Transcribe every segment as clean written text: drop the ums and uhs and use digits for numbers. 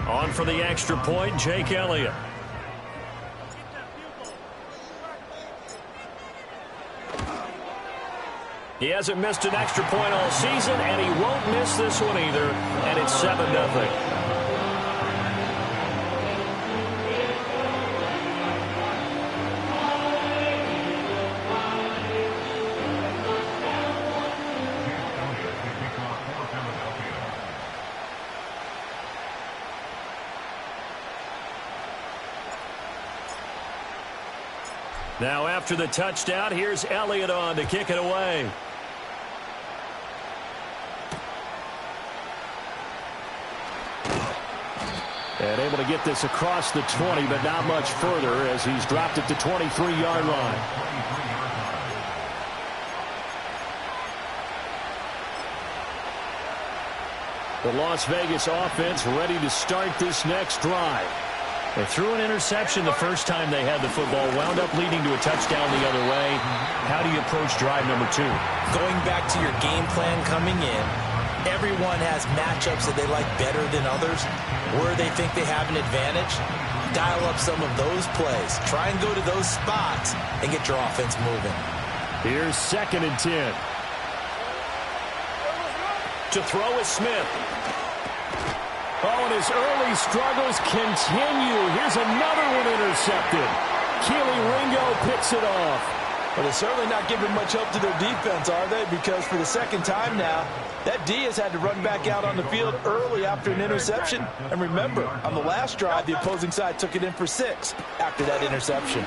On for the extra point, Jake Elliott. He hasn't missed an extra point all season, and he won't miss this one either, and it's 7-0. Now after the touchdown, here's Elliott on to kick it away. And able to get this across the 20, but not much further as he's dropped at the 23-yard line. The Las Vegas offense ready to start this next drive. They threw an interception the first time they had the football, wound up leading to a touchdown the other way. How do you approach drive number 2? Going back to your game plan coming in, everyone has matchups that they like better than others, where they think they have an advantage. Dial up some of those plays. Try and go to those spots and get your offense moving. Here's 2nd and 10. To throw is Smith. Oh, and his early struggles continue. Here's another one intercepted. Keely Ringo picks it off. Well, they're certainly not giving much help to their defense, are they? Because for the second time now, that D has had to run back out on the field early after an interception. And remember, on the last drive, the opposing side took it in for 6 after that interception.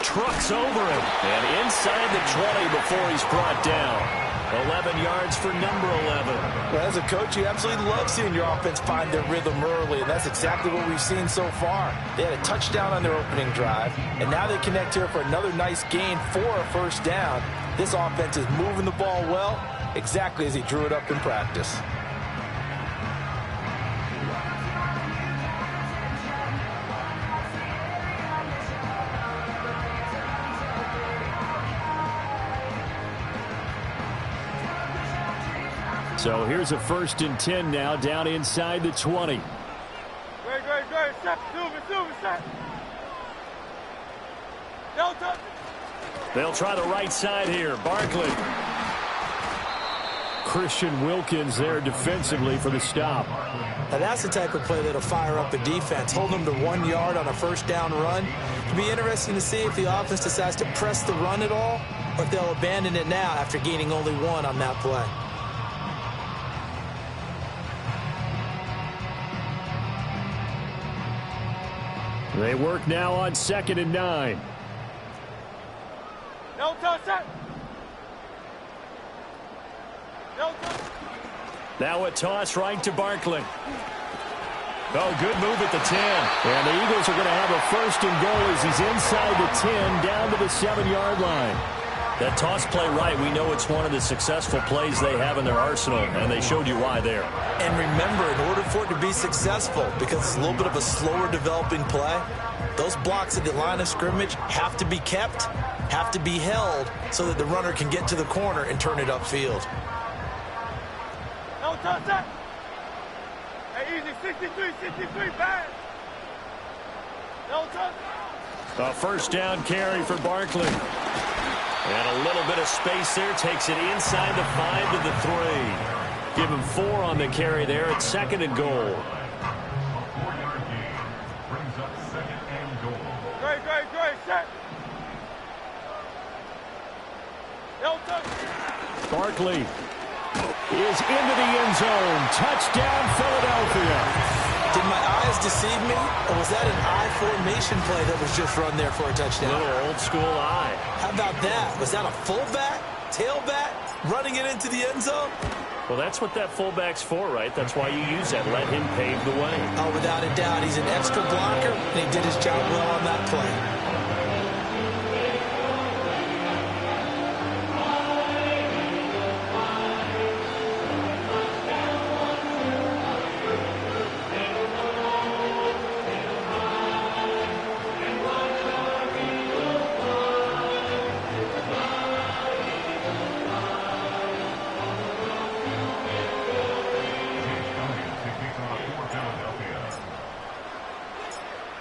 Trucks over him. And inside the 20 before he's brought down. 11 yards for number 11. Well, as a coach, you absolutely love seeing your offense find their rhythm early, and that's exactly what we've seen so far. They had a touchdown on their opening drive, and now they connect here for another nice gain for a first down. This offense is moving the ball well, exactly as he drew it up in practice. So here's a 1st and 10 now, down inside the 20. Great. Step. They'll try the right side here. Barkley. Christian Wilkins there defensively for the stop. Now that's the type of play that'll fire up a defense. Hold them to 1 yard on a first down run. It'll be interesting to see if the offense decides to press the run at all, or if they'll abandon it now after gaining only 1 on that play. They work now on 2nd and 9. No touch it. Now a toss right to Barkley. Oh, good move at the 10. And the Eagles are going to have a 1st and goal as he's inside the 10 down to the 7-yard line. That toss play right, we know it's one of the successful plays they have in their arsenal, and they showed you why there. And remember, in order for it to be successful, because it's a little bit of a slower developing play, those blocks at the line of scrimmage have to be kept, have to be held, so that the runner can get to the corner and turn it upfield. No touch that. Hey, easy, 63, bad. No touch. A 1st down carry for Barkley. And a little bit of space there. Takes it inside the 5 to the 3. Give him 4 on the carry there at 2nd and goal. Great, set. Barkley is into the end zone. Touchdown, Philadelphia. Did my eyes deceive me, or was that an I formation play that was just run there for a touchdown? Little old school eye. How about that? Was that a fullback, tailback, running it into the end zone? Well, that's what that fullback's for, right? That's why you use that. Let him pave the way. Oh, without a doubt. He's an extra blocker, and he did his job well on that play.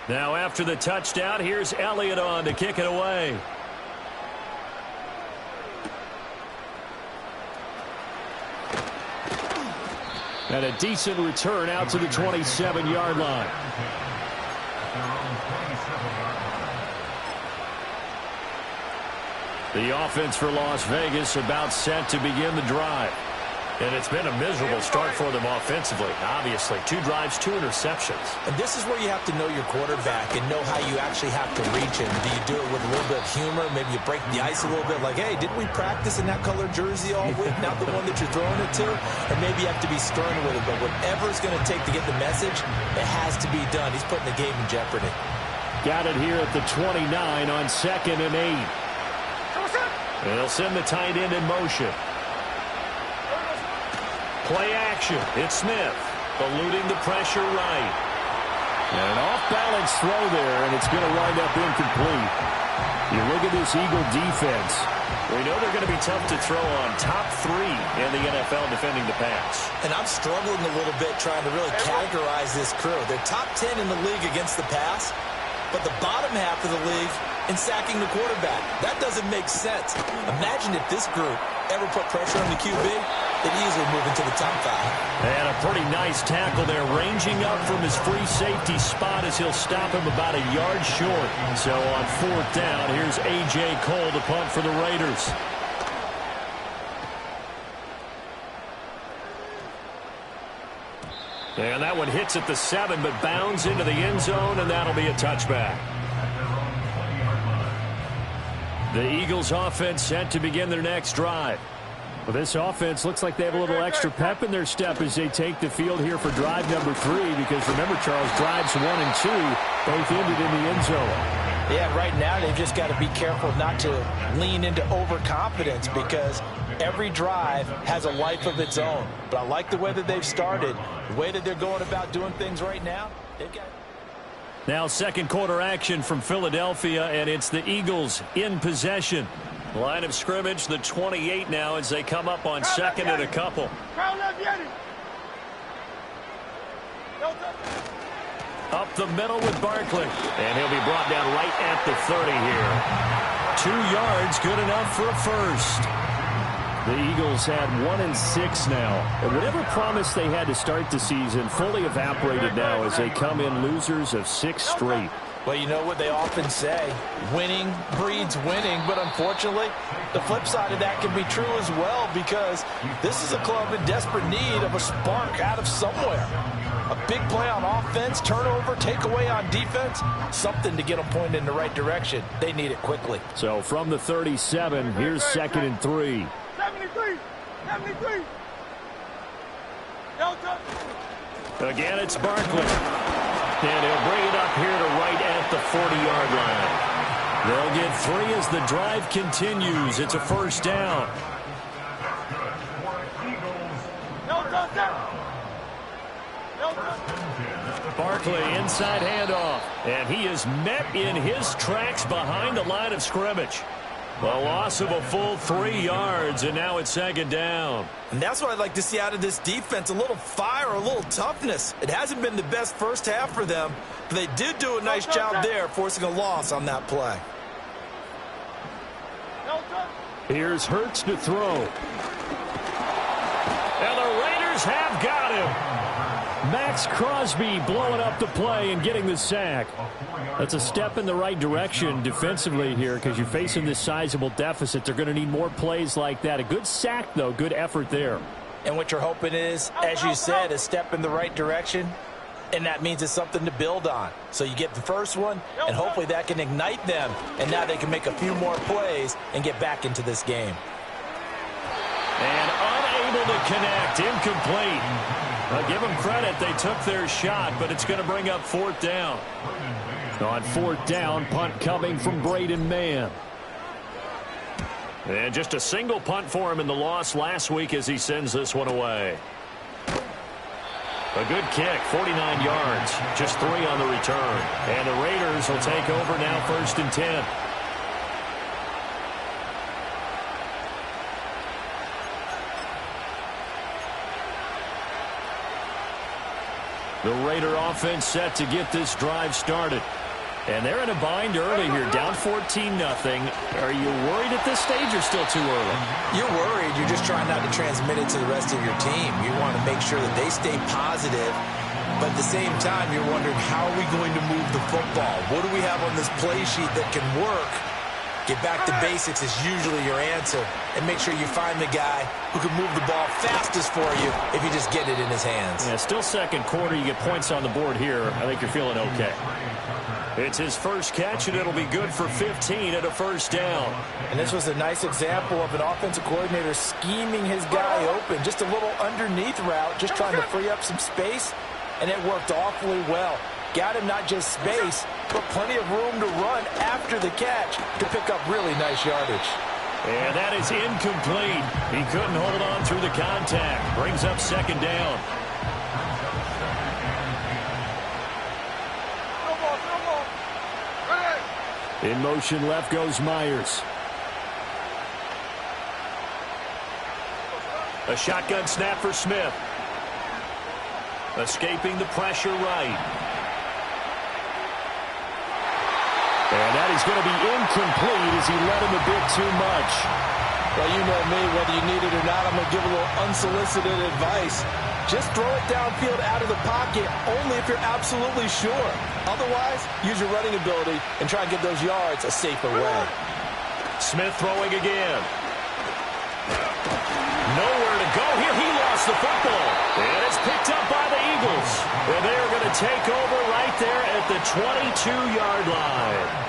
Now after the touchdown, here's Elliott on to kick it away. And a decent return out to the 27-yard line. The offense for Las Vegas about set to begin the drive. And it's been a miserable start for them offensively. Obviously, 2 drives, 2 interceptions. And this is where you have to know your quarterback and know how you actually have to reach him. Do you do it with a little bit of humor? Maybe you break the ice a little bit like, hey, didn't we practice in that color jersey all week? Not the one that you're throwing it to? Or maybe you have to be stern with it. But whatever it's going to take to get the message, it has to be done. He's putting the game in jeopardy. Got it here at the 29 on 2nd and 8. And they'll send the tight end in motion. Play action. It's Smith. Eluding the pressure right. And an off-balance throw there, and it's going to wind up incomplete. You look at this Eagle defense. We know they're going to be tough to throw on. Top 3 in the NFL defending the pass. And I'm struggling a little bit trying to really categorize this crew. They're top 10 in the league against the pass, but the bottom half of the league in sacking the quarterback. That doesn't make sense. Imagine if this group ever put pressure on the QB, they'd easily move into the top 5. And a pretty nice tackle there, ranging up from his free safety spot as he'll stop him about a yard short. So on 4th down, here's A.J. Cole to punt for the Raiders. And that one hits at the 7, but bounds into the end zone, and that'll be a touchback. The Eagles offense set to begin their next drive. Well, this offense looks like they have a little extra pep in their step as they take the field here for drive number 3, because remember, Charles, drives 1 and 2 both ended in the end zone. Yeah, right now they've just got to be careful not to lean into overconfidence, because every drive has a life of its own. But I like the way that they've started, the way that they're going about doing things right now. They've got... Now 2nd quarter action from Philadelphia, and it's the Eagles in possession. Line of scrimmage, the 28 now as they come up on 2nd and a couple. Up the middle with Barkley, and he'll be brought down right at the 30 here. 2 yards, good enough for a first. The Eagles had 1 and 6 now, and whatever promise they had to start the season fully evaporated now as they come in losers of 6 straight. Well, you know what they often say, winning breeds winning, but unfortunately, the flip side of that can be true as well, because this is a club in desperate need of a spark out of somewhere. A big play on offense, turnover, takeaway on defense, something to get them pointed in the right direction. They need it quickly. So from the 37, here's 2nd and 3. 73! 73! Again, it's Barkley. And he'll bring it up here to right at the 40-yard line. They'll get 3 as the drive continues. It's a first down. Barkley inside handoff. And he is met in his tracks behind the line of scrimmage. The loss of a full 3 yards, and now it's 2nd down. And that's what I'd like to see out of this defense, a little fire, a little toughness. It hasn't been the best first half for them, but they did do a nice job there, forcing a loss on that play. Here's Hurts to throw. And the Raiders have got him. Max Crosby blowing up the play and getting the sack. That's a step in the right direction defensively here, because you're facing this sizable deficit. They're going to need more plays like that. A good sack, though. Good effort there. And what you're hoping is, as you said, a step in the right direction, and that means it's something to build on. So you get the first one, and hopefully that can ignite them, and now they can make a few more plays and get back into this game. And unable to connect. Incomplete. Give them credit. They took their shot, but it's going to bring up 4th down. On 4th down, punt coming from Braden Mann. And just a single punt for him in the loss last week as he sends this one away. A good kick, 49 yards, just 3 on the return. And the Raiders will take over now 1st and 10. The Raider offense set to get this drive started. And they're in a bind early here, down 14-0. Are you worried at this stage or still too early? You're worried. You're just trying not to transmit it to the rest of your team. You want to make sure that they stay positive. But at the same time, you're wondering, how are we going to move the football? What do we have on this play sheet that can work? Get back to basics is usually your answer. And make sure you find the guy who can move the ball fastest for you if you just get it in his hands. Yeah, still second quarter. You get points on the board here. I think you're feeling okay. It's his first catch, and it'll be good for 15 at a first down. And this was a nice example of an offensive coordinator scheming his guy open. Just a little underneath route, just trying to free up some space, and it worked awfully well. Got him not just space, but plenty of room to run after the catch to pick up really nice yardage. And that is incomplete. He couldn't hold on through the contact. Brings up second down. In motion left goes Myers. A shotgun snap for Smith. Escaping the pressure right. And that is going to be incomplete as he led him a bit too much. Well, you know me, whether you need it or not, I'm going to give a little unsolicited advice. Just throw it downfield out of the pocket only if you're absolutely sure. Otherwise, use your running ability and try and get those yards a safer way. Smith throwing again. Nowhere to go here. He lost the football. And it's picked up by the Eagles. And they are going to take over right there at the 22-yard line.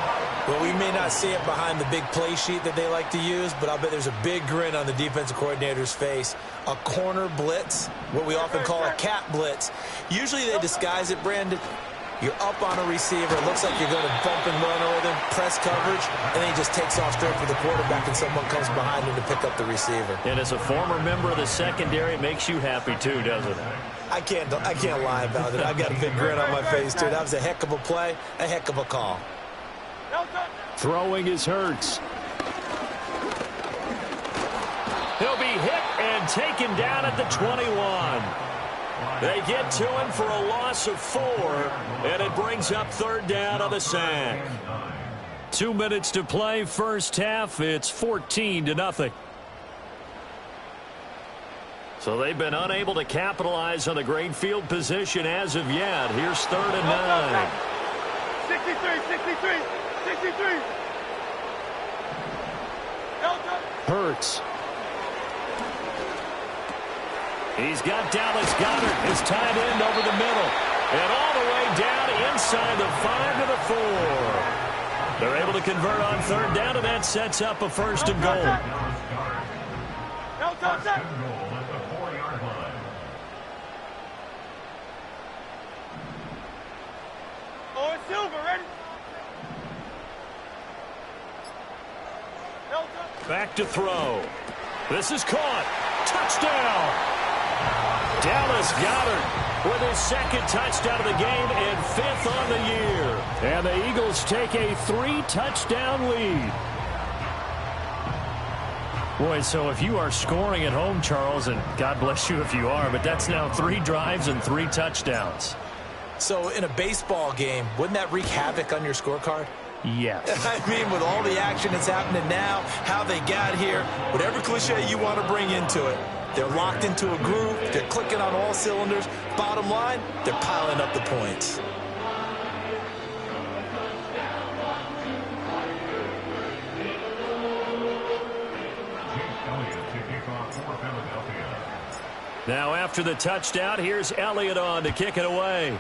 Well, we may not see it behind the big play sheet that they like to use, but I'll bet there's a big grin on the defensive coordinator's face. A corner blitz, what we often call a cat blitz. Usually they disguise it, Brandon. You're up on a receiver. It looks like you're going to bump and run over them, press coverage, and then he just takes off straight for the quarterback, and someone comes behind him to pick up the receiver. And as a former member of the secondary, it makes you happy too, doesn't it? I can't lie about it. I've got a big grin on my face, too. That was a heck of a play, a heck of a call. Throwing is Hurts. He'll be hit and taken down at the 21. They get to him for a loss of 4, and it brings up third down on the sack. 2 minutes to play, first half. It's 14-0. So they've been unable to capitalize on the great field position as of yet. Here's 3rd and 9. 63. Hurts. He's got Dallas Goedert, his tight end, over the middle. And all the way down inside the 5 to the 4. They're able to convert on third down, and that sets up a first and goal. Oh, it's Silver, ready? Back to throw. This is caught. Touchdown! Dallas Goedert with his second touchdown of the game and 5th on the year. And the Eagles take a 3-touchdown lead. Boy, so if you are scoring at home, Charles, and God bless you if you are, but that's now 3 drives and 3 touchdowns. So in a baseball game, wouldn't that wreak havoc on your scorecard? Yes. I mean, with all the action that's happening now, how they got here, whatever cliche you want to bring into it, they're locked into a groove. They're clicking on all cylinders. Bottom line, they're piling up the points. Now after the touchdown, here's Elliott on to kick it away.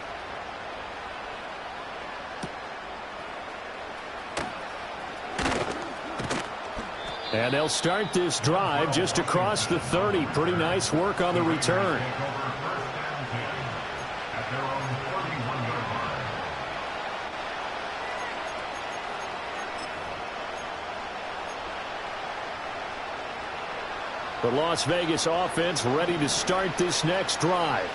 And they'll start this drive just across the 30. Pretty nice work on the return. The Las Vegas offense ready to start this next drive.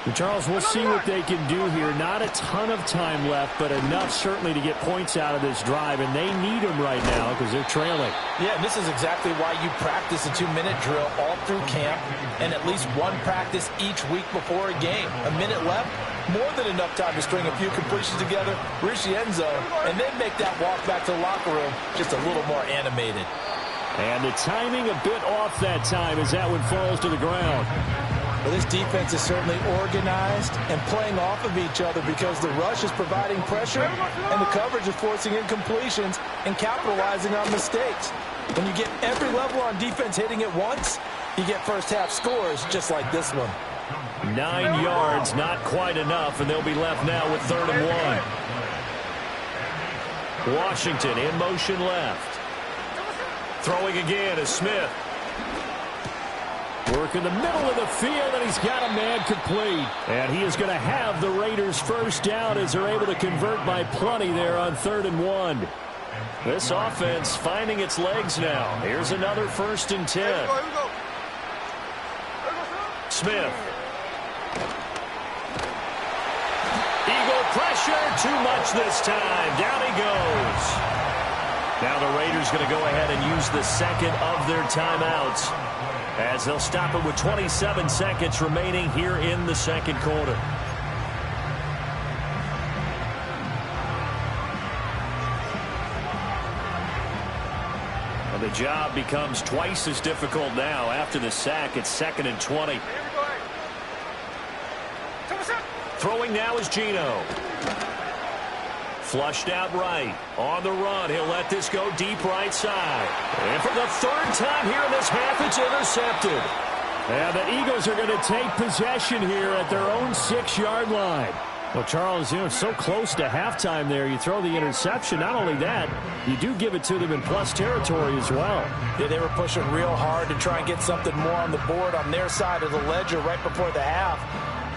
And Charles, we'll see what they can do here. Not a ton of time left, but enough certainly to get points out of this drive, and they need them right now because they're trailing. Yeah, and this is exactly why you practice a 2-minute drill all through camp and at least one practice each week before a game. A minute left, more than enough time to string a few completions together, reach the end zone, and then make that walk back to the locker room just a little more animated. And the timing a bit off that time as that one falls to the ground. Well, this defense is certainly organized and playing off of each other because the rush is providing pressure and the coverage is forcing incompletions and capitalizing on mistakes. When you get every level on defense hitting at once, you get first-half scores just like this one. 9 yards, not quite enough, and they'll be left now with 3rd and 1. Washington in motion left. Throwing again is Smith. Work in the middle of the field, and he's got a man complete. And he is going to have the Raiders first down as they're able to convert by plenty there on 3rd and 1. This offense finding its legs now. Here's another 1st and 10. Smith. Eagle pressure, too much this time. Down he goes. Now the Raiders going to go ahead and use the second of their timeouts as they'll stop it with 27 seconds remaining here in the second quarter. And the job becomes twice as difficult now after the sack. It's 2nd and 20. Throwing now is Geno. Flushed out right. On the run, he'll let this go deep right side. And for the 3rd time here in this half, it's intercepted. And the Eagles are going to take possession here at their own 6-yard line. Well, Charles, you know, it's so close to halftime there. You throw the interception. Not only that, you do give it to them in plus territory as well. Yeah, they were pushing real hard to try and get something more on the board on their side of the ledger right before the half.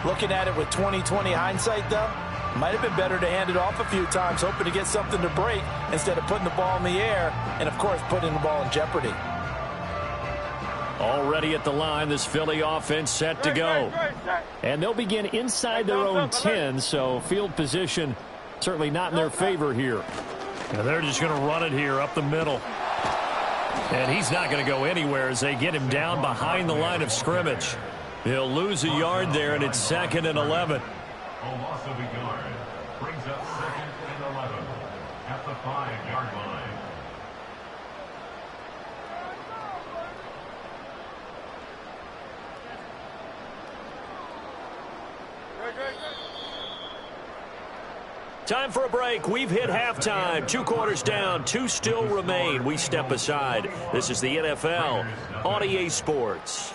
Looking at it with 20/20 hindsight, though, might have been better to hand it off a few times, hoping to get something to break instead of putting the ball in the air and, of course, putting the ball in jeopardy. Already at the line, this Philly offense set to go. And they'll begin inside their own 10, so field position certainly not in their favor here. And they're just going to run it here up the middle. And he's not going to go anywhere as they get him down behind the line of scrimmage. He'll lose a yard there, and it's 2nd and 11. A loss of a yard brings up 2nd and 11 at the 5-yard line. Time for a break. We've hit halftime. 2 quarters down. 2 still remain. We step aside. This is the NFL on EA Sports.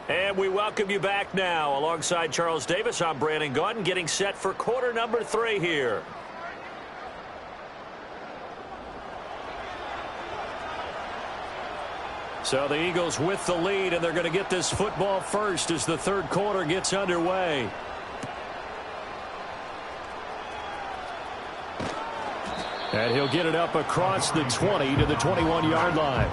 And we welcome you back now. Alongside Charles Davis, I'm Brandon Gaudin, getting set for quarter number 3 here. So the Eagles with the lead, and they're going to get this football first as the 3rd quarter gets underway. And he'll get it up across the 20 to the 21-yard line.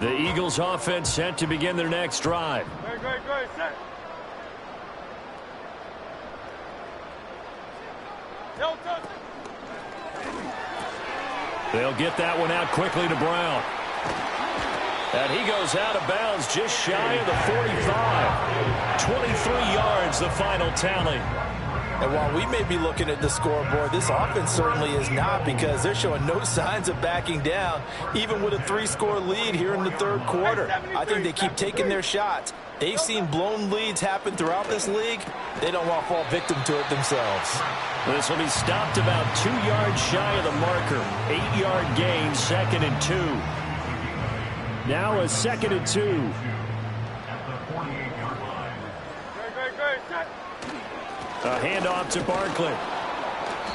The Eagles offense set to begin their next drive. Great, set. They'll get that one out quickly to Brown. And he goes out of bounds just shy of the 45. 23 yards, the final tally. And while we may be looking at the scoreboard, this offense certainly is not, because they're showing no signs of backing down, even with a 3-score lead here in the 3rd quarter. I think they keep taking their shots. They've seen blown leads happen throughout this league. They don't want to fall victim to it themselves. This will be stopped about 2 yards shy of the marker. 8-yard gain, 2nd and 2. Now a 2nd and 2. At the 48-yard line. Great, set. A handoff to Barkley.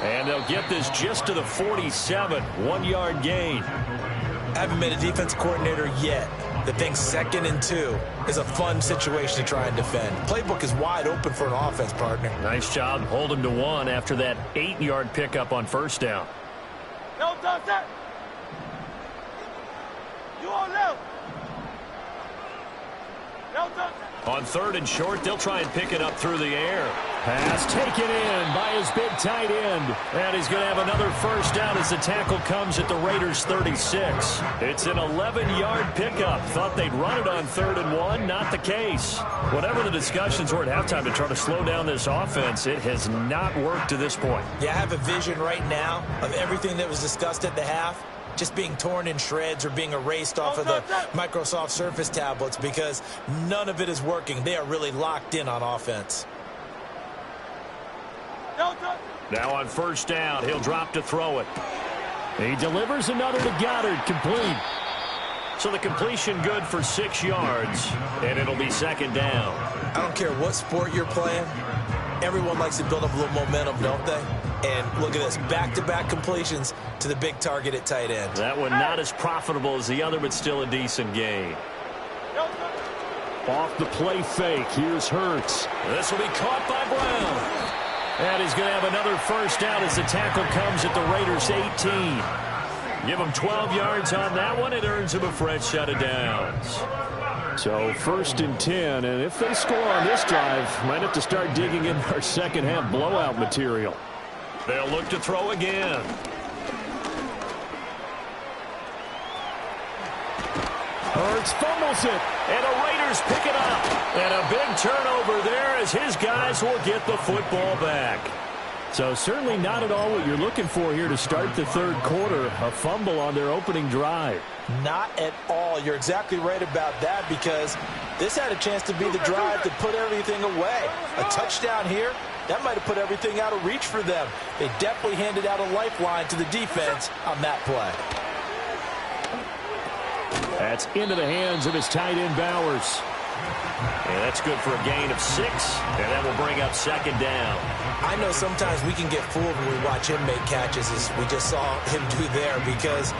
And they'll get this just to the 47. 1-yard gain. I haven't been a defense coordinator yet, that thinks 2nd and 2 is a fun situation to try and defend. Playbook is wide open for an offense, partner. Nice job holding to 1 after that 8-yard pickup on first down. No, don't set. You on left. No, don't set. On 3rd and short, they'll try and pick it up through the air. Pass taken in by his big tight end. And he's going to have another first down as the tackle comes at the Raiders' 36. It's an 11-yard pickup. Thought they'd run it on 3rd and 1. Not the case. Whatever the discussions were at halftime to try to slow down this offense, it has not worked to this point. Yeah, I have a vision right now of everything that was discussed at the half just being torn in shreds or being erased off of the Microsoft Surface tablets because none of it is working. They are really locked in on offense. Now on first down, he'll drop to throw it. He delivers another to Goddard, complete. So the completion good for 6 yards, and it'll be 2nd down. I don't care what sport you're playing. Everyone likes to build up a little momentum, don't they? And look at this, back-to-back completions to the big target at tight end. That one not as profitable as the other, but still a decent gain. Off the play fake, here's Hurts. This will be caught by Brown. And he's going to have another first down as the tackle comes at the Raiders' 18. Give him 12 yards on that one. It earns him a fresh set of downs. So 1st and 10, and if they score on this drive, might have to start digging in our second-half blowout material. They'll look to throw again. Hurts fumbles it, and the Raiders pick it up. And a big turnover there as his guys will get the football back. So certainly not at all what you're looking for here to start the 3rd quarter, a fumble on their opening drive. Not at all. You're exactly right about that because this had a chance to be the drive to put everything away. A touchdown here, that might have put everything out of reach for them. They definitely handed out a lifeline to the defense on that play. That's into the hands of his tight end, Bowers. And that's good for a gain of 6, and that will bring up 2nd down. I know sometimes we can get fooled when we watch him make catches, as we just saw him do there, because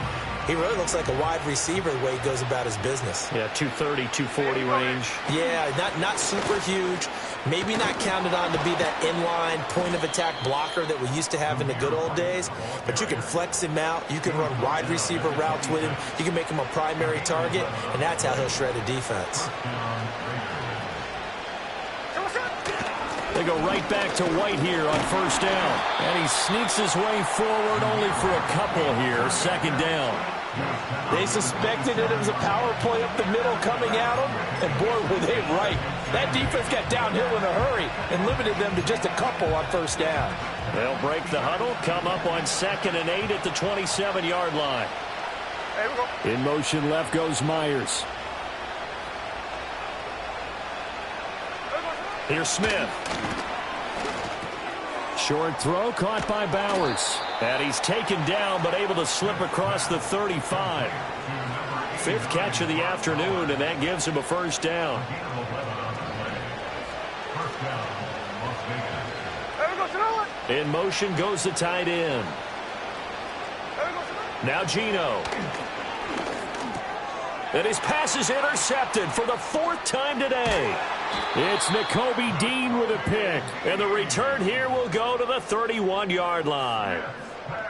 he really looks like a wide receiver the way he goes about his business. Yeah, 230, 240 range. Yeah, not super huge. Maybe not counted on to be that inline point-of-attack blocker that we used to have in the good old days. But you can flex him out. You can run wide receiver routes with him. You can make him a primary target, and that's how he'll shred a defense. They go right back to White here on first down. And he sneaks his way forward only for a couple here. 2nd down. They suspected it was a power play up the middle coming at them, and boy, were they right. That defense got downhill in a hurry and limited them to just a couple on first down. They'll break the huddle, come up on 2nd and 8 at the 27-yard line. There we go. In motion left goes Myers. Here's Smith. Short throw caught by Bowers. And he's taken down but able to slip across the 35. 5th catch of the afternoon, and that gives him a first down. In motion goes the tight end. Now Geno. And his pass is intercepted for the 4th time today. It's Nakobe Dean with a pick. And the return here will go to the 31-yard line.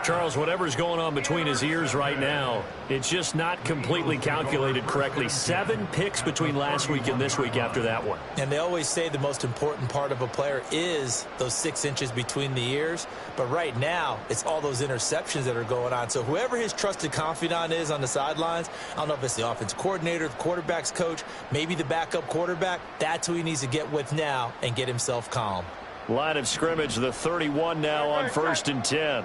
Charles, whatever's going on between his ears right now, it's just not completely calculated correctly. 7 picks between last week and this week after that one. And they always say the most important part of a player is those 6 inches between the ears. But right now, it's all those interceptions that are going on. So whoever his trusted confidant is on the sidelines, I don't know if it's the offense coordinator, the quarterback's coach, maybe the backup quarterback, that's who he needs to get with now and get himself calm. Line of scrimmage, the 31 now on 1st and 10.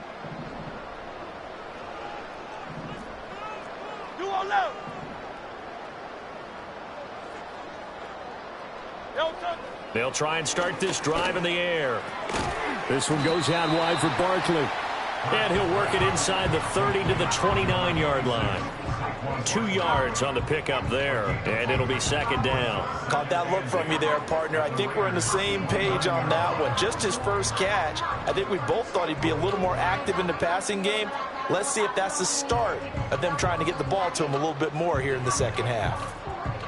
They'll try and start this drive in the air. This one goes out wide for Barkley. And he'll work it inside the 30 to the 29-yard line. 2 yards on the pickup there, and it'll be 2nd down. Caught that look from you there, partner. I think we're on the same page on that one. Just his first catch. I think we both thought he'd be a little more active in the passing game. Let's see if that's the start of them trying to get the ball to him a little bit more here in the second half.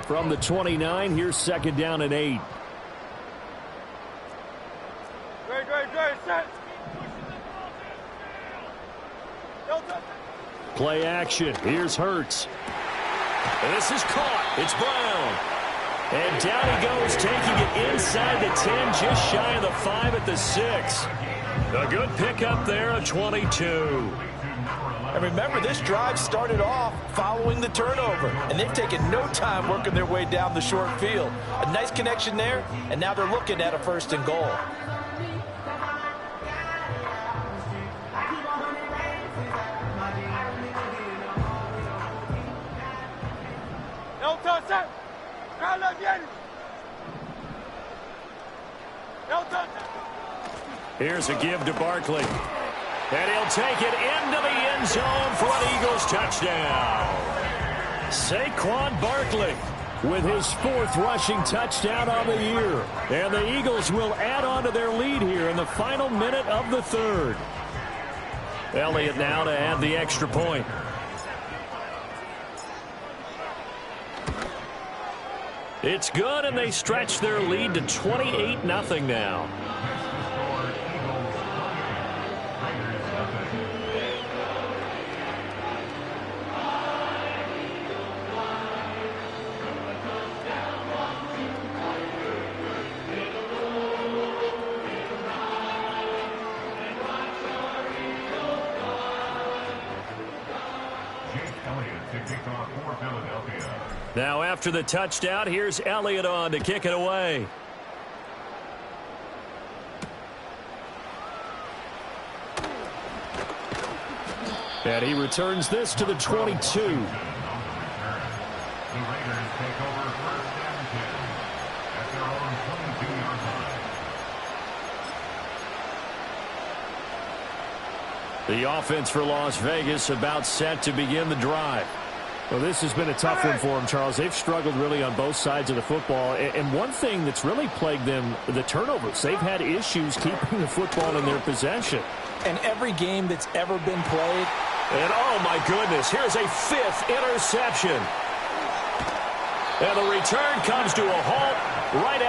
From the 29, here's second down and 8. Great, set. Play action. Here's Hurts. And this is caught. It's Brown. And down he goes, taking it inside the 10, just shy of the 5 at the 6. A good pickup there, a 22. And remember, this drive started off following the turnover, and they've taken no time working their way down the short field. A nice connection there, and now they're looking at a 1st and goal. Here's a give to Barkley. And he'll take it into the end zone for an Eagles touchdown. Saquon Barkley with his 4th rushing touchdown on the year. And the Eagles will add on to their lead here in the final minute of the 3rd. Elliott now to add the extra point. It's good, and they stretch their lead to 28-0 now. Now after the touchdown, here's Elliott on to kick it away. And he returns this to the 22. The Raiders take over 1st and 10 at their own 22-yard line. The offense for Las Vegas about set to begin the drive. Well, this has been a tough one for them, Charles. They've struggled really on both sides of the football. And one thing that's really plagued them, the turnovers. They've had issues keeping the football in their possession. And every game that's ever been played. And, oh, my goodness, here's a 5th interception. And the return comes to a halt right